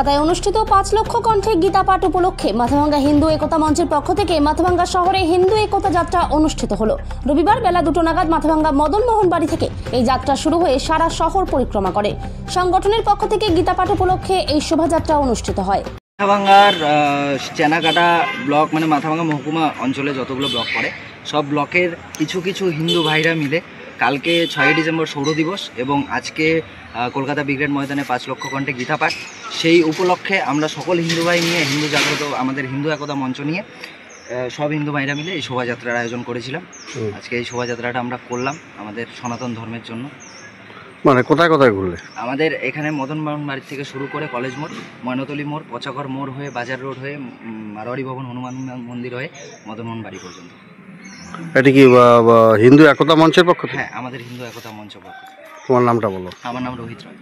কলকাতায় অনুষ্ঠিত 5 লক্ষ কণ্ঠে গীতা পাঠ উপলক্ষে মাথাভাঙ্গা হিন্দু একতা মঞ্চের পক্ষ থেকে মাথাভাঙ্গা শহরে হিন্দু একতা যাত্রা অনুষ্ঠিত হলো। রবিবার বেলা 2টো নাগাদ মাথাভাঙ্গা মদন মোহন বাড়ি থেকে এই যাত্রা শুরু হয়ে সারা শহর পরিক্রমা করে। সংগঠনের পক্ষ থেকে গীতা পাঠ উপলক্ষে এই শোভাযাত্রা অনুষ্ঠিত হয়। মাথাভাঙ্গার চেনাকাটা ব্লক মানে মাথাভাঙ্গা মহকুমা অঞ্চলে যতগুলো ব্লক পড়ে সব ব্লকের কিছু কিছু হিন্দু ভাইরা মিলে কালকে 6 ডিসেম্বর সৌর দিবস এবং আজকে কলকাতা ব্রিগেড ময়দানে 5 লক্ষ কণ্ঠে গীতা পাঠ, সেই উপলক্ষে আমরা সকল হিন্দু ভাই নিয়ে হিন্দু জাগ্রত আমাদের হিন্দু একতা মঞ্চ নিয়ে সব হিন্দু ভাইরা মিলে এই শোভাযাত্রার আয়োজন করেছিলাম। আজকে এই শোভাযাত্রাটা আমরা করলাম আমাদের সনাতন ধর্মের জন্য। মানে কোথায় কোথায় ঘুরলে? আমাদের এখানে মদন মোহন বাড়ি থেকে শুরু করে কলেজ মোড়, ময়নতলী মোড়, পচাগড় মোড় হয়ে বাজার রোড হয়ে মারোয়ারি ভবন, হনুমান মন্দির হয়ে মদন মোহন বাড়ি পর্যন্ত। এটা কি হিন্দু একতা মঞ্চের পক্ষ থেকে? হ্যাঁ, আমাদের হিন্দু একতা মঞ্চ পক্ষ। তোমার নামটা বলো। আমার নাম রোহিত রায়।